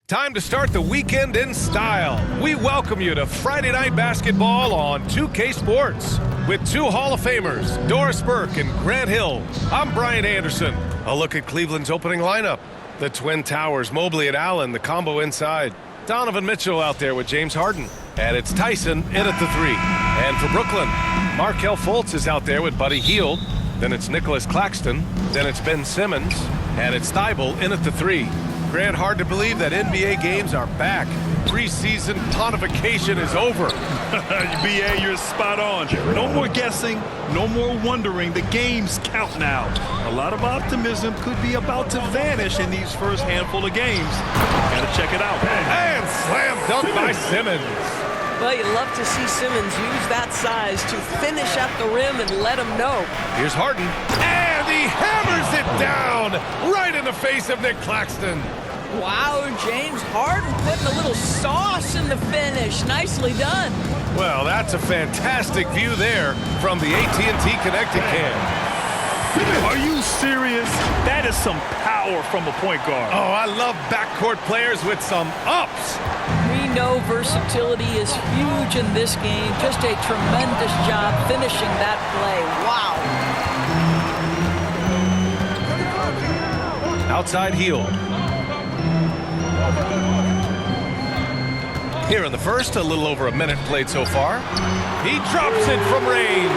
Time to start the weekend in style. We welcome you to Friday Night Basketball on 2K Sports with two Hall of Famers, Doris Burke and Grant Hill. I'm Brian Anderson. A look at Cleveland's opening lineup. The Twin Towers, Mobley and Allen, the combo inside. Donovan Mitchell out there with James Harden. And it's Tyson in at the three. And for Brooklyn, Markelle Fultz is out there with Buddy Hield. Then it's Nicholas Claxton. Then it's Ben Simmons. And it's Thybulle in at the three. Grant, hard to believe that NBA games are back. Preseason tonification is over. BA, you're spot on. No more guessing, no more wondering. The games count now. A lot of optimism could be about to vanish in these first handful of games. Gotta check it out. And slam dunk by Simmons. Well, you love to see Simmons use that size to finish at the rim and let him know. Here's Harden. And he hammers it down right in the face of Nick Claxton. Wow, James Harden putting a little sauce in the finish. Nicely done. Well, that's a fantastic view there from the AT&T Connected Cam. Are you serious? That is some power from a point guard. Oh, I love backcourt players with some ups. We know versatility is huge in this game. Just a tremendous job finishing that play. Wow. Outside Hield. Here in the first, a little over a minute played so far. He drops it from range.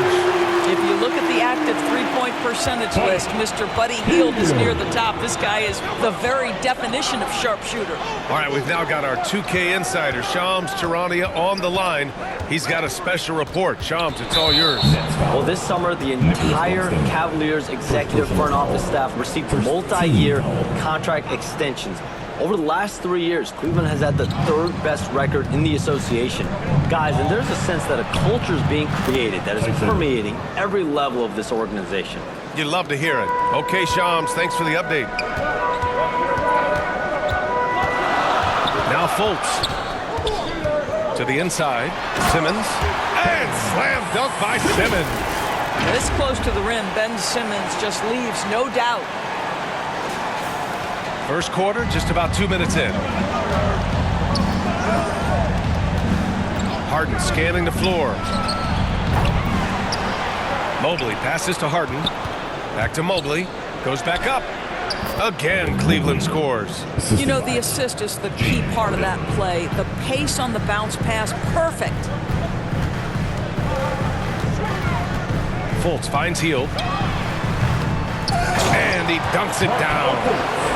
If you look at the active three-point percentage list, Mr. Buddy Hield is near the top. This guy is the very definition of sharpshooter. All right, we've now got our 2K insider, Shams Charania, on the line. He's got a special report. Shams, it's all yours. Well, this summer, the entire Cavaliers executive front office staff received multi-year contract extensions. Over the last 3 years, Cleveland has had the third best record in the association. Guys, and there's a sense that a culture is being created that is permeating every level of this organization. You'd love to hear it. Okay, Shams, thanks for the update. Now Fultz. To the inside. Simmons. And slam dunk by Simmons. This close to the rim, Ben Simmons just leaves no doubt. First quarter, just about 2 minutes in. Harden scanning the floor. Mobley passes to Harden. Back to Mobley. Goes back up. Again, Cleveland scores. You know, the assist is the key part of that play. The pace on the bounce pass, perfect. Fultz finds Hield. And he dunks it down.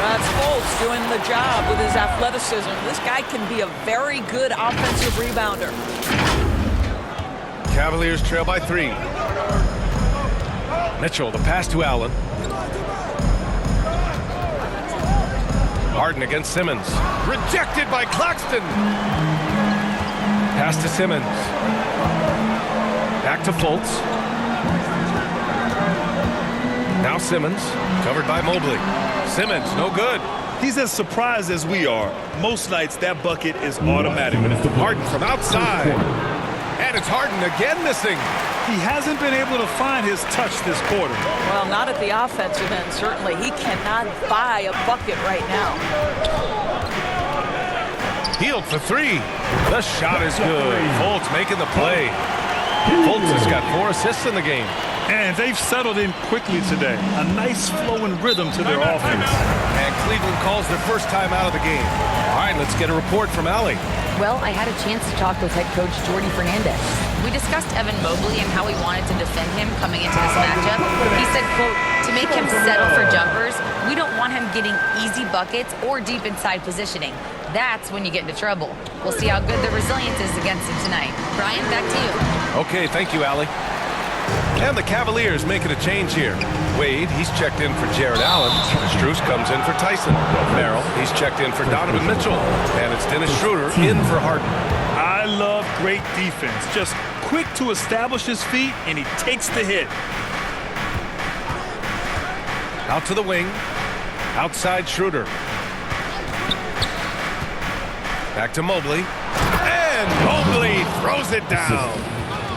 That's Fultz doing the job with his athleticism. This guy can be a very good offensive rebounder. Cavaliers trail by 3. Mitchell, the pass to Allen. Harden against Simmons. Rejected by Claxton. Pass to Simmons. Back to Fultz. Now Simmons, covered by Mobley. Simmons, no good. He's as surprised as we are. Most nights, that bucket is automatic. Harden from outside. And it's Harden again missing. He hasn't been able to find his touch this quarter. Well, not at the offensive end, certainly. He cannot buy a bucket right now. Hield for 3. The shot is good. Fultz making the play. Fultz has got 4 assists in the game. And they've settled in quickly today. A nice flowing rhythm to their offense. And Cleveland calls their first time out of the game. All right, let's get a report from Allie. Well, I had a chance to talk with head coach Jordi Fernandez. We discussed Evan Mobley and how we wanted to defend him coming into this matchup. He said, quote, to make him settle for jumpers, we don't want him getting easy buckets or deep inside positioning. That's when you get into trouble. We'll see how good the resilience is against him tonight. Brian, back to you. Okay, thank you, Allie. And the Cavaliers making a change here. Wade, he's checked in for Jared Allen. Strus comes in for Tyson. Merrill, he's checked in for Donovan Mitchell. And it's Dennis Schroeder in for Harden. I love great defense. Just quick to establish his feet, and he takes the hit. Out to the wing. Outside Schroeder. Back to Mobley. And Mobley throws it down.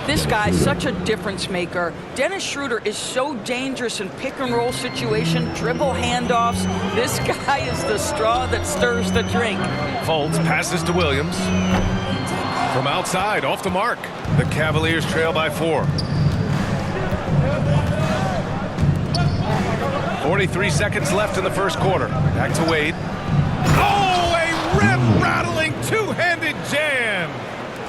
This guy's such a difference maker. Dennis Schroeder is so dangerous in pick-and-roll situation, dribble handoffs. This guy is the straw that stirs the drink. Fultz passes to Williams. From outside, off the mark. The Cavaliers trail by 4. 43 seconds left in the first quarter. Back to Wade. Oh, a rip-rattling two-handed jam.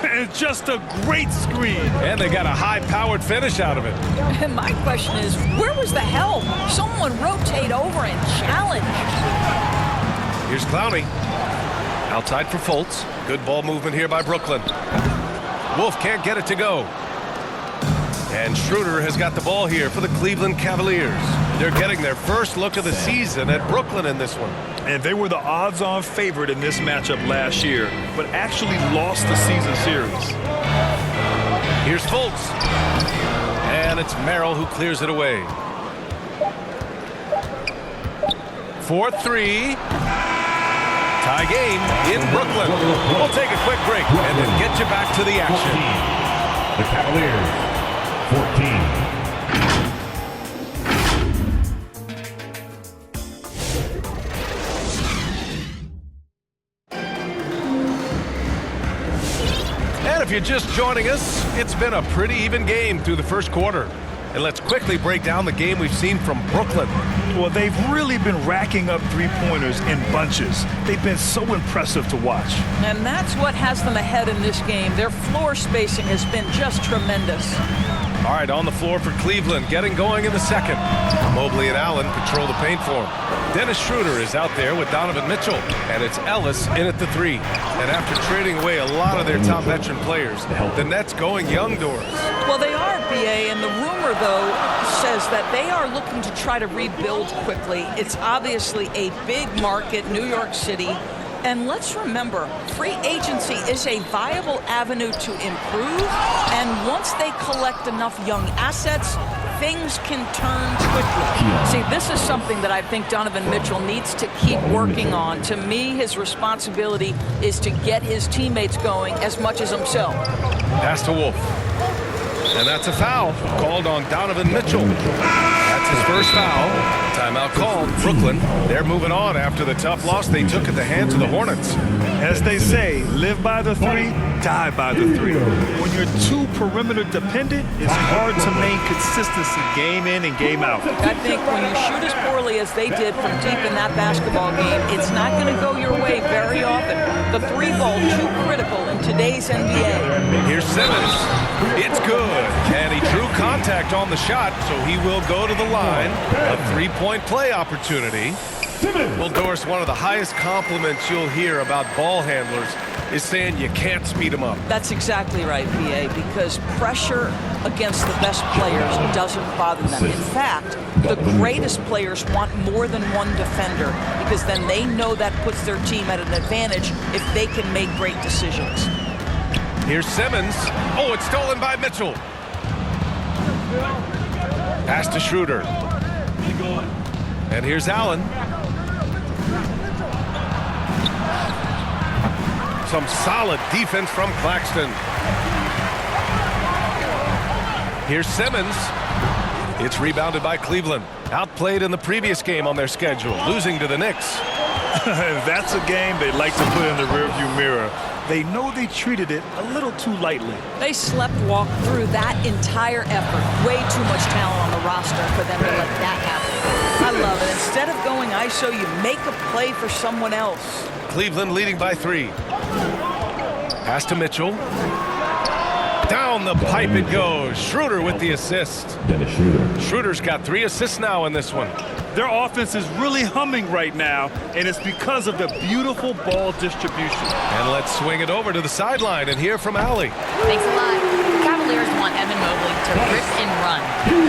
And just a great screen. And they got a high-powered finish out of it. And my question is, where was the help? Someone rotate over and challenge. Here's Clowney. Outside for Fultz. Good ball movement here by Brooklyn. Wolf can't get it to go. And Schroeder has got the ball here for the Cleveland Cavaliers. They're getting their first look of the season at Brooklyn in this one. And they were the odds-on favorite in this matchup last year, but actually lost the season series. Here's Fultz. And it's Merrill who clears it away. 4-3. Tie game in Brooklyn. We'll take a quick break and then get you back to the action. The Cavaliers, 14. And if you're just joining us, it's been a pretty even game through the first quarter. And let's quickly break down the game we've seen from Brooklyn. Well, they've really been racking up three-pointers in bunches. They've been so impressive to watch. And that's what has them ahead in this game. Their floor spacing has been just tremendous. All right, on the floor for Cleveland, getting going in the second. Mobley and Allen control the paint for him. Dennis Schroeder is out there with Donovan Mitchell, and it's Ellis in at the 3. And after trading away a lot of their top veteran players, the Nets going young, Doris. Well, they are, BA, and the rumor, though, says that they are looking to try to rebuild quickly. It's obviously a big market, New York City. And let's remember, free agency is a viable avenue to improve. And once they collect enough young assets, things can turn quickly. See, this is something that I think Donovan Mitchell needs to keep working on. To me, his responsibility is to get his teammates going as much as himself. Pass to Wolf. And that's a foul called on Donovan Mitchell. That's his first foul. Timeout called. Brooklyn, they're moving on after the tough loss they took at the hands of the Hornets. As they say, live by the 3, die by the 3. When you're too perimeter dependent, it's hard to maintain consistency game in and game out. I think when you shoot as poorly as they did from deep in that basketball game, it's not going to go your way very often. The 3 ball too critical in today's NBA. Here's Simmons. It's good. And he drew contact on the shot, so he will go to the line. A 3-point play opportunity. Well, Doris, one of the highest compliments you'll hear about ball handlers is saying you can't speed them up. That's exactly right, BA, because pressure against the best players doesn't bother them. In fact, the greatest players want more than one defender because then they know that puts their team at an advantage if they can make great decisions. Here's Simmons. Oh, it's stolen by Mitchell. Pass to Schroeder. And here's Allen. Some solid defense from Claxton. Here's Simmons. It's rebounded by Cleveland. Outplayed in the previous game on their schedule, losing to the Knicks. That's a game they like to put in the rearview mirror. They know they treated it a little too lightly. They sleptwalked through that entire effort. Way too much talent on the roster for them to let that happen. I love it. Instead of going ISO, you make a play for someone else. Cleveland leading by 3. Pass to Mitchell. Down the pipe it goes. Schroeder with the assist. Dennis Schroeder. Schroeder's got 3 assists now in this one. Their offense is really humming right now, and it's because of the beautiful ball distribution. And let's swing it over to the sideline and hear from Allie. Thanks a lot. The Cavaliers want Evan Mobley to rip and run.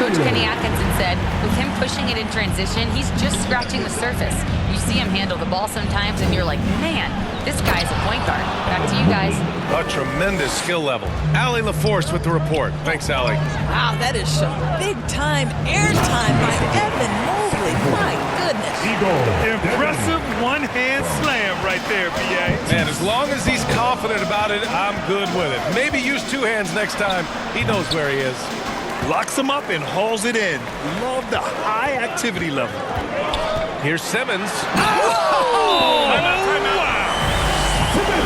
Coach Kenny Atkinson said, with him pushing it in transition, he's just scratching the surface. You see him handle the ball sometimes, and you're like, man, this guy's a point guard. Back to you guys. A tremendous skill level. Allie LaForce with the report. Thanks, Allie. Wow, that is some big-time airtime by Evan Mobley. My goodness. Impressive one-hand slam right right there, B.A. And as long as he's confident about it, I'm good with it. Maybe use two hands next time. He knows where he is. Locks him up and hauls it in. Love the high activity level. Here's Simmons.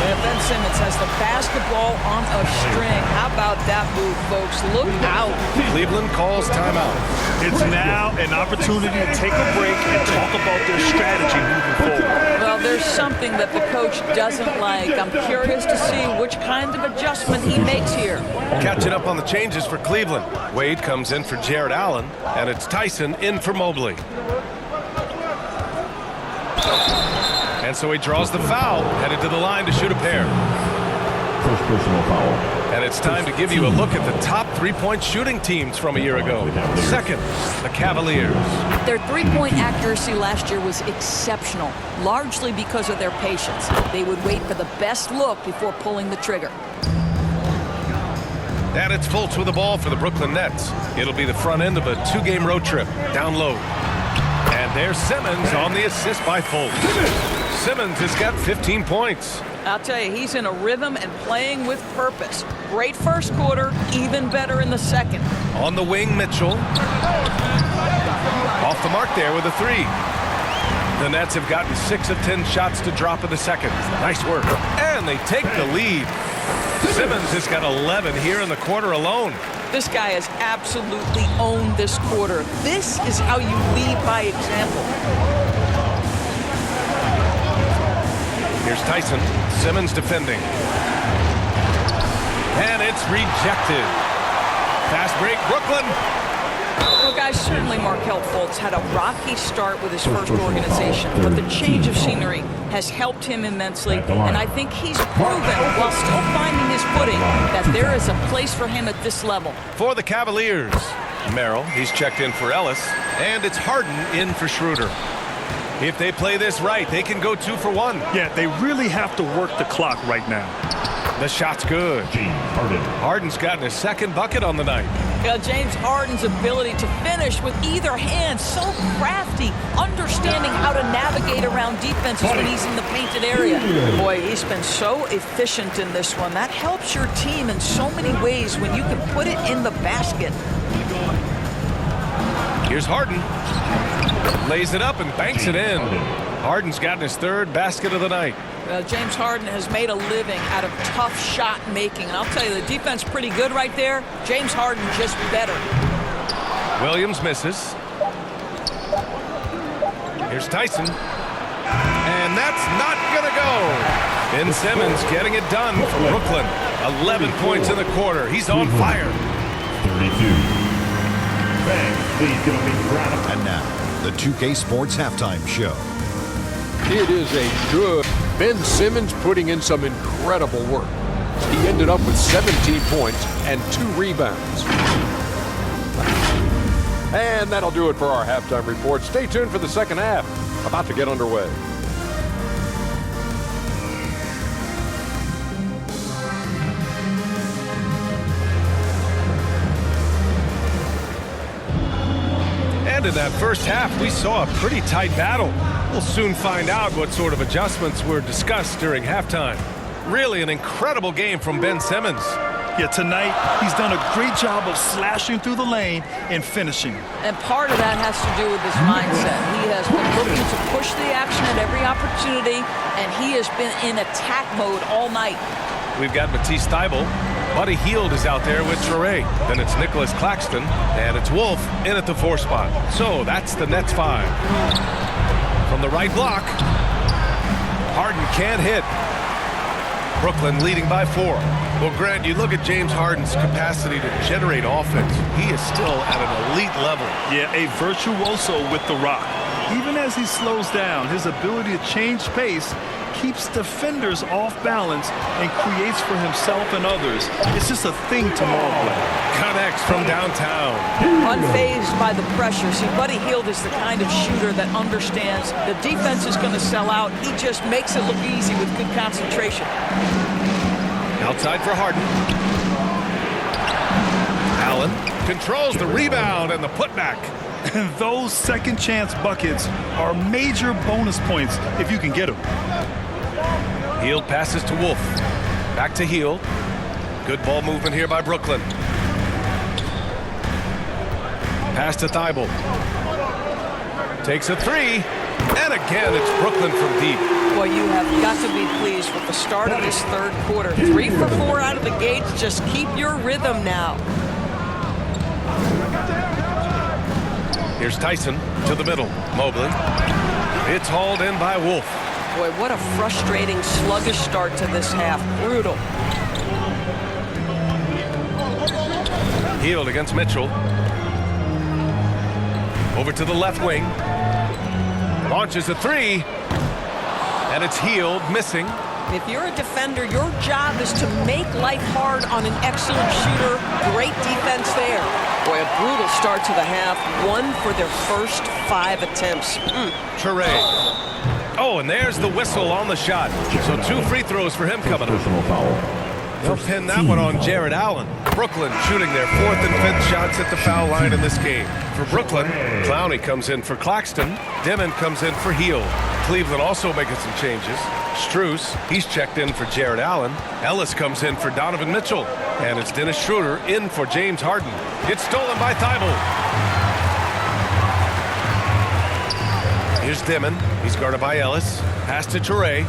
Yeah, Ben Simmons has the basketball on a string. How about that move, folks? Look out. Cleveland calls timeout. It's now an opportunity to take a break and talk about their strategy moving forward. Well, there's something that the coach doesn't like. I'm curious to see which kind of adjustment he makes here. Catching up on the changes for Cleveland. Wade comes in for Jared Allen, and it's Tyson in for Mobley. And so he draws the foul, headed to the line to shoot a pair. First personal foul. And it's time to give you a look at the top three-point shooting teams from a year ago. Second, the Cavaliers. Their three-point accuracy last year was exceptional, largely because of their patience. They would wait for the best look before pulling the trigger. And it's Fultz with the ball for the Brooklyn Nets. It'll be the front end of a two-game road trip. Down low. And there's Simmons on the assist by Fultz. Simmons has got 15 points. I'll tell you, he's in a rhythm and playing with purpose. Great first quarter, even better in the second. On the wing, Mitchell. Off the mark there with a three. The Nets have gotten 6 of 10 shots to drop in the second. Nice work. And they take the lead. Simmons has got 11 here in the quarter alone. This guy has absolutely owned this quarter. This is how you lead by example. Here's Tyson. Simmons defending. And it's rejected. Fast break, Brooklyn. Well, guys, certainly Markelle Fultz had a rocky start with his first organization, but the change of scenery has helped him immensely, and I think he's proven, while still finding his footing, that there is a place for him at this level. For the Cavaliers, Merrill, he's checked in for Ellis, and it's Harden in for Schroeder. If they play this right, they can go 2 for 1. Yeah, they really have to work the clock right now. The shot's good. James Harden. Harden's gotten his second bucket on the night. Yeah, James Harden's ability to finish with either hand, so crafty, understanding how to navigate around defenses when he's in the painted area. Boy, he's been so efficient in this one. That helps your team in so many ways when you can put it in the basket. Here's Harden. Lays it up and banks it in. Harden's gotten his third basket of the night. James Harden has made a living out of tough shot making. And I'll tell you, the defense pretty good right there. James Harden just better. Williams misses. Here's Tyson. And that's not going to go. Ben Simmons getting it done for Brooklyn. 11 points in the quarter. He's on fire. 32. Bang, please give me round. And now, the 2K Sports Halftime Show. It is a good Ben Simmons putting in some incredible work. He ended up with 17 points and 2 rebounds. And that'll do it for our halftime report. Stay tuned for the second half. About to get underway. And in that first half, we saw a pretty tight battle. We'll soon find out what sort of adjustments were discussed during halftime. Really an incredible game from Ben Simmons. Yeah, tonight he's done a great job of slashing through the lane and finishing. And part of that has to do with his mindset. He has been looking to push the action at every opportunity, and he has been in attack mode all night. We've got Matisse Thybulle. Buddy Hield is out there with Traore. Then it's Nicholas Claxton, and it's Wolf in at the 4 spot. So that's the Nets 5. From the right block, Harden can't hit. Brooklyn leading by 4. Well, Grant, you look at James Harden's capacity to generate offense. He is still at an elite level. Yeah, a virtuoso with the rock. Even as he slows down, his ability to change pace keeps defenders off balance and creates for himself and others. It's just a thing to marvel at. Connects from downtown. Unfazed by the pressure. See, Buddy Hield is the kind of shooter that understands the defense is going to sell out. He just makes it look easy with good concentration. Outside for Harden. Allen controls the rebound and the putback. And those second chance buckets are major bonus points if you can get them. Hield passes to Wolf. Back to Hield. Good ball movement here by Brooklyn. Pass to Thibault. Takes a three. And again, it's Brooklyn from deep. Boy, you have got to be pleased with the start of this third quarter. 3 for 4 out of the gates. Just keep your rhythm now. Here's Tyson to the middle. Mobley. It's hauled in by Wolf. Boy, what a frustrating, sluggish start to this half. Brutal. Hield against Mitchell. Over to the left wing. Launches a three. And it's Hield missing. If you're a defender, your job is to make life hard on an excellent shooter. Great defense there. Boy, a brutal start to the half. 1 for their first 5 attempts. Toure. Oh, and there's the whistle on the shot. So 2 free throws for him coming up. Personal foul. They'll pin that one on Jared Allen. Brooklyn shooting their 4th and 5th shots at the foul line in this game. For Brooklyn, Clowney comes in for Claxton. Dimon comes in for Hield. Cleveland also making some changes. Strus, he's checked in for Jared Allen. Ellis comes in for Donovan Mitchell. And it's Dennis Schroeder in for James Harden. It's stolen by Thibault. Here's Dimon. He's guarded by Ellis. Pass to Toure.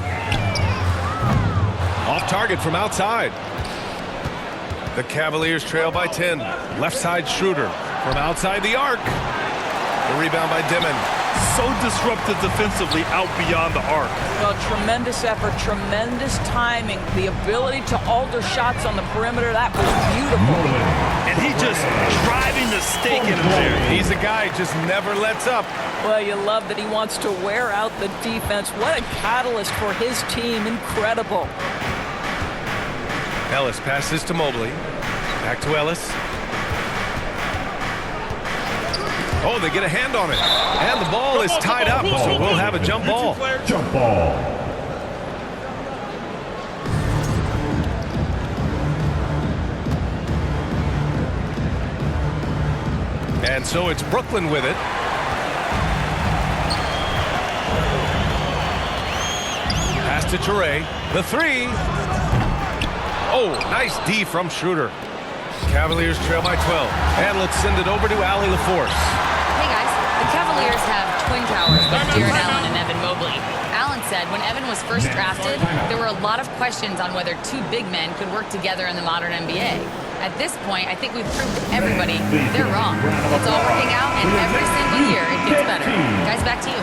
Off target from outside. The Cavaliers trail by 10. Left side Schroeder from outside the arc. The rebound by Dimon. So disruptive defensively out beyond the arc. Well, tremendous effort, tremendous timing. The ability to alter shots on the perimeter, that was beautiful. And he just driving the stake in him there. He's a guy who just never lets up. Well, you love that he wants to wear out the defense. What a catalyst for his team. Incredible. Ellis passes to Mobley. Back to Ellis. Oh, they get a hand on it. And the ball is tied up, so we'll have a jump ball. Jump ball. And so it's Brooklyn with it. Pass to Toure. The three. Oh, nice D from Schroeder. Cavaliers trail by 12. And let's send it over to Allie LaForce. Hey guys, the Cavaliers have twin towers with Jared Allen and Evan Mobley. Allen said when Evan was first drafted, there were a lot of questions on whether 2 big men could work together in the modern NBA. At this point, I think we've proved to everybody they're wrong. It's all working out, and every single year it gets better. Guys, back to you.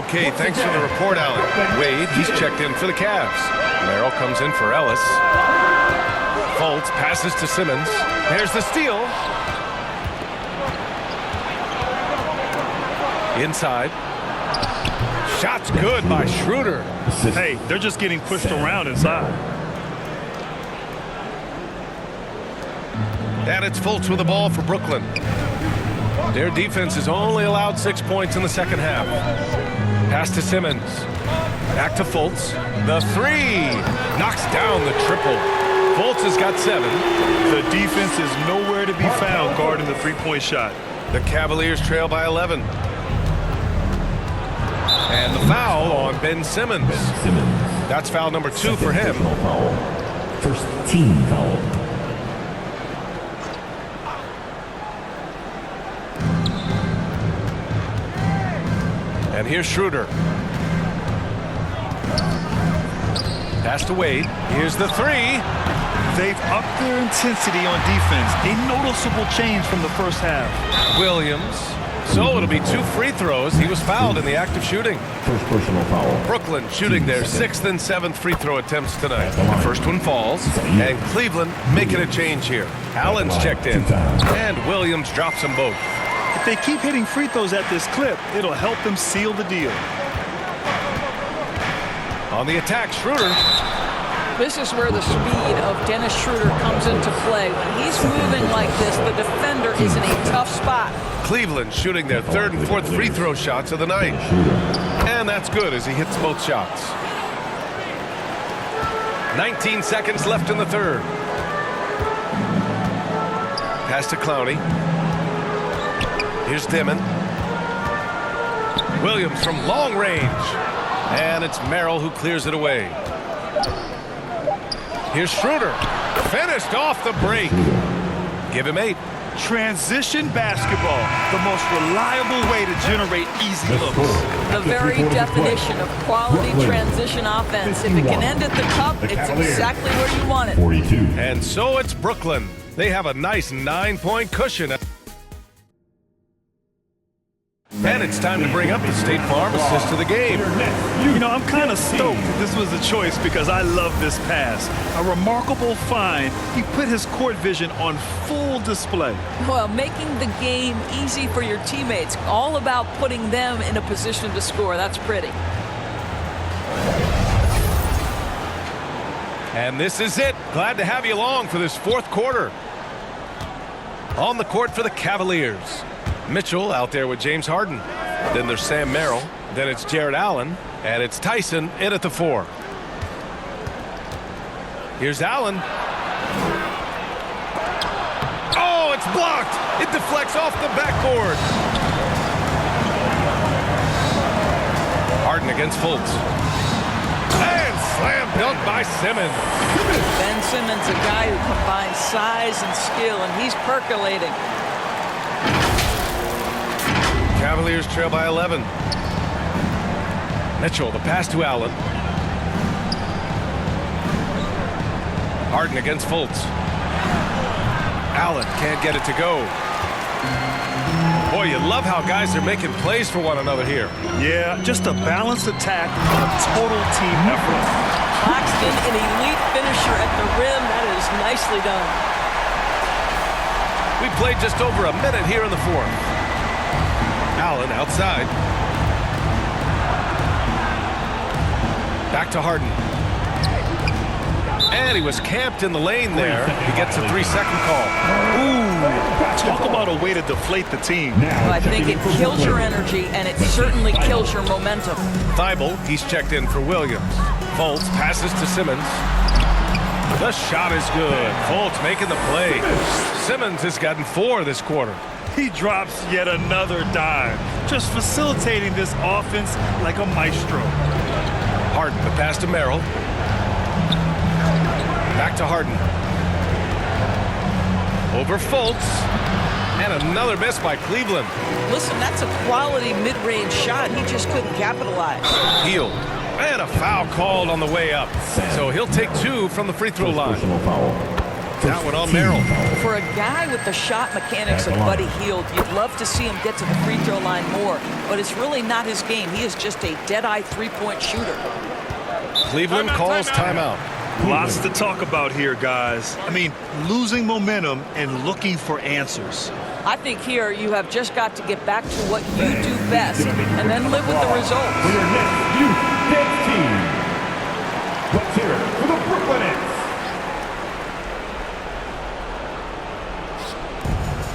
Okay, thanks for the report, Allen. Wade, he's checked in for the Cavs. Merrill comes in for Ellis. Fultz passes to Simmons. There's the steal. Inside. Shot's good by Schroeder. Hey, they're just getting pushed around inside. And it's Fultz with the ball for Brooklyn. Their defense has only allowed 6 points in the second half. Pass to Simmons. Back to Fultz. The three. Knocks down the triple. Fultz has got 7. The defense is nowhere to be found guarding the three-point shot. The Cavaliers trail by 11. And the foul on Ben Simmons. That's foul number 2 for him. Foul. First team foul. And here's Schroeder. Pass to Wade. Here's the three. They've upped their intensity on defense. A noticeable change from the first half. Williams. So it'll be 2 free throws. He was fouled in the act of shooting. First personal foul. Brooklyn shooting their 6th and 7th free throw attempts tonight. The first one falls. And Cleveland making a change here. Allen's checked in. And Williams drops them both. If they keep hitting free throws at this clip, it'll help them seal the deal. On the attack, Schroeder. This is where the speed of Dennis Schroeder comes into play. When he's moving like this, the defender is in a tough spot. Cleveland shooting their 3rd and 4th free throw shots of the night. And that's good as he hits both shots. 19 seconds left in the third. Pass to Clowney. Here's Dimon. Williams from long range. And it's Merrill who clears it away. Here's Schroeder. Finished off the break. Give him 8. Transition basketball, the most reliable way to generate easy looks. The very definition of quality transition offense. If it can end at the cup, it's exactly where you want it. 42. And so it's Brooklyn. They have a nice 9-point cushion. And it's time to bring up the State Farm assist of the game. You know, I'm kind of stoked that this was a choice because I love this pass. A remarkable find. He put his court vision on full display. Well, making the game easy for your teammates. All about putting them in a position to score. That's pretty. And this is it. Glad to have you along for this fourth quarter. On the court for the Cavaliers. Mitchell out there with James Harden. Then there's Sam Merrill. Then it's Jarrett Allen. And it's Tyson in at the 4. Here's Allen. Oh, it's blocked. It deflects off the backboard. Harden against Fultz. And slam dunk by Simmons. Ben Simmons, a guy who combines size and skill, and he's percolating. Cavaliers trail by 11. Mitchell, the pass to Allen. Harden against Fultz. Allen can't get it to go. Boy, you love how guys are making plays for one another here. Yeah, just a balanced attack and a total team effort. Claxton, an elite finisher at the rim. That is nicely done. We played just over a minute here in the fourth. Allen outside. Back to Harden. And he was camped in the lane there. He gets a 3-second call. Ooh, talk about a way to deflate the team. Well, I think it kills your energy, and it certainly kills your momentum. Thibault, he's checked in for Williams. Fultz passes to Simmons. The shot is good. Fultz making the play. Simmons has gotten 4 this quarter. He drops yet another dime, just facilitating this offense like a maestro. Harden, the pass to Merrill. Back to Harden. Over Fultz. And another miss by Cleveland. Listen, that's a quality mid-range shot. He just couldn't capitalize. Hield. And a foul called on the way up. So he'll take 2 from the free throw line. Personal foul. That one on Merrill. For a guy with the shot mechanics of Buddy Hield, you'd love to see him get to the free throw line more, but it's really not his game. He is just a dead-eye three-point shooter. Cleveland calls timeout. Lots to talk about here, guys. I mean, losing momentum and looking for answers. I think here you have just got to get back to what you do best and then live with the results. For your next youth dance team. Let's hear it for the Brooklyn Nets.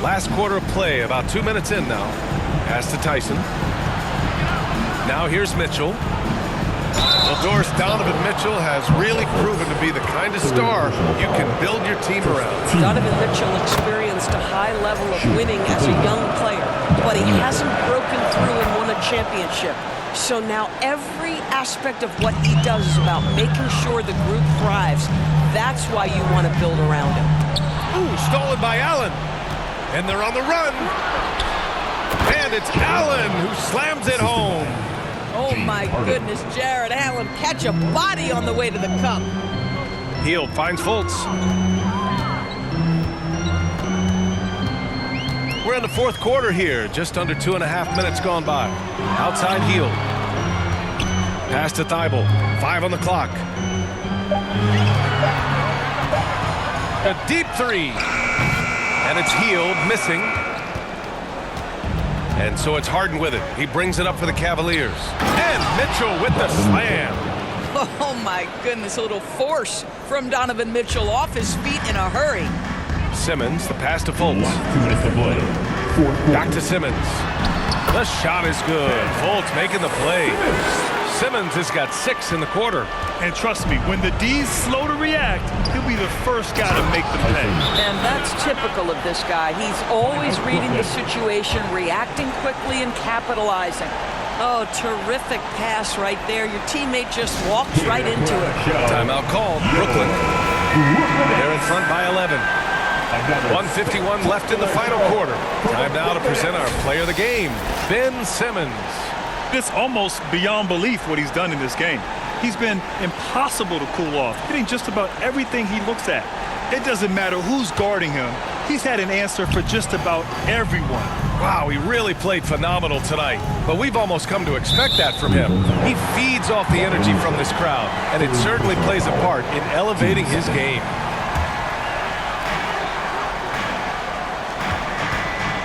Last quarter of play, about 2 minutes in now. Pass to Tyson. Now here's Mitchell. Well, Doris, Donovan Mitchell has really proven to be the kind of star you can build your team around. Donovan Mitchell experienced a high level of winning as a young player, but he hasn't broken through and won a championship. So now every aspect of what he does is about making sure the group thrives. That's why you want to build around him. Ooh, stolen by Allen. And they're on the run. And it's Allen who slams it home. Oh my goodness, Jarrett Allen catch a body on the way to the cup. Hield finds Fultz. We're in the fourth quarter here, just under 2.5 minutes gone by. Outside Hield. Pass to Thibault. 5 on the clock. A deep 3. And it's Hield missing. And so it's Harden with it. He brings it up for the Cavaliers. And Mitchell with the slam. Oh my goodness, a little force from Donovan Mitchell off his feet in a hurry. Simmons, the pass to Fultz. 2 minutes to play. Back to Simmons. The shot is good. Fultz making the play. Simmons has got 6 in the quarter. And trust me, when the D's slow to react, he'll be the first guy to make the pay. And that's typical of this guy. He's always reading the situation, reacting quickly and capitalizing. Oh, terrific pass right there. Your teammate just walked right into it. Timeout called. Brooklyn. They're in front by 11. 1:51 left in the final quarter. Time now to present our player of the game, Ben Simmons. It's almost beyond belief what he's done in this game. He's been impossible to cool off, hitting just about everything he looks at. It doesn't matter who's guarding him. He's had an answer for just about everyone. Wow, he really played phenomenal tonight, but we've almost come to expect that from him. He feeds off the energy from this crowd, and it certainly plays a part in elevating his game.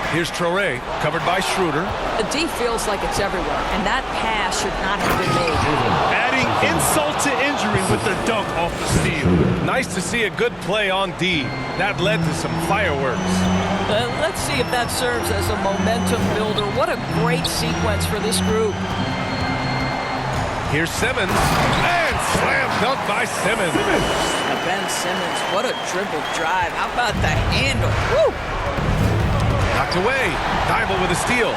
Here's Traoré, covered by Schroeder. The D feels like it's everywhere, and that pass should not have been made. Adding insult to injury with the dunk off the steal. Nice to see a good play on D. That led to some fireworks. Let's see if that serves as a momentum builder. What a great sequence for this group. Here's Simmons, and slam dunk by Simmons. Now Ben Simmons, what a dribble drive. How about the handle? Woo! Knocked away. Thibault with a steal.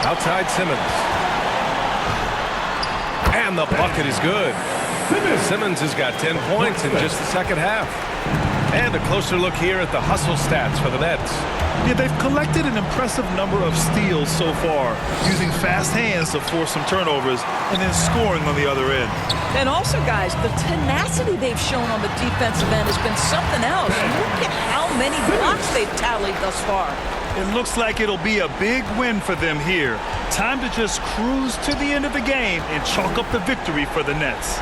Outside Simmons. And the bucket is good. Simmons has got 10 points in just the second half. And a closer look here at the hustle stats for the Nets. Yeah, they've collected an impressive number of steals so far, using fast hands to force some turnovers and then scoring on the other end. And also, guys, the tenacity they've shown on the defensive end has been something else. Look at how many blocks they've tallied thus far. It looks like it'll be a big win for them here. Time to just cruise to the end of the game and chalk up the victory for the Nets.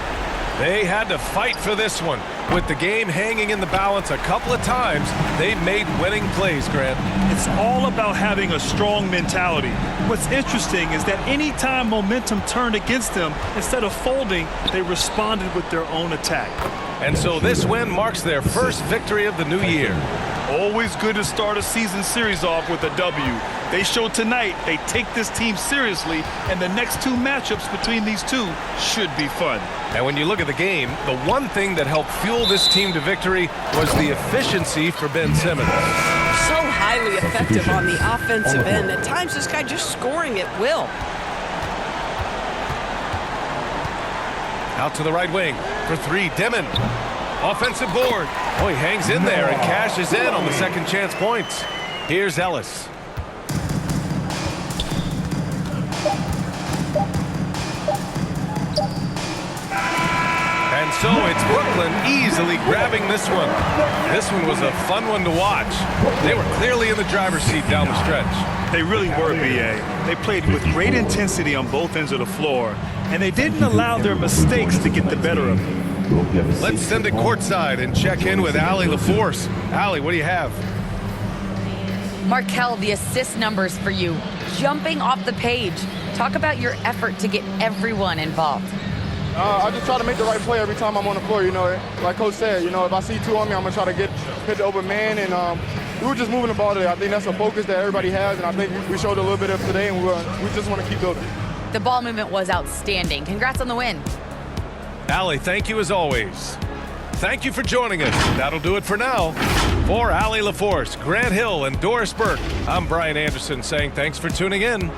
They had to fight for this one. With the game hanging in the balance a couple of times, they made winning plays, Grant. It's all about having a strong mentality. What's interesting is that anytime momentum turned against them, instead of folding, they responded with their own attack. And so this win marks their first victory of the new year. Always good to start a season series off with a W. They showed tonight they take this team seriously, and the next two matchups between these two should be fun. And when you look at the game, the one thing that helped fuel this team to victory was the efficiency for Ben Simmons. So highly effective on the offensive end. At times, this guy just scoring at will. Out to the right wing for three, Demon. Offensive board. Oh, he hangs in there and cashes in on the second chance points. Here's Ellis. And so it's Brooklyn easily grabbing this one. This one was a fun one to watch. They were clearly in the driver's seat down the stretch. They really were, B.A. They played with great intensity on both ends of the floor, and they didn't allow their mistakes to get the better of them. Let's send it courtside and check in with Allie LaForce. Allie, what do you have? Markel, the assist numbers for you, jumping off the page. Talk about your effort to get everyone involved. I just try to make the right play every time I'm on the floor. You know, like Coach said, you know, if I see two on me, I'm going to try to hit the open man. And we were just moving the ball today. I think that's a focus that everybody has, and I think we showed a little bit of today, and we just want to keep building. The ball movement was outstanding. Congrats on the win. Allie, thank you as always. Thank you for joining us. That'll do it for now. For Allie LaForce, Grant Hill, and Doris Burke, I'm Brian Anderson saying thanks for tuning in.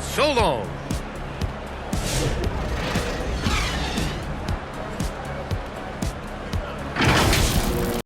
So long.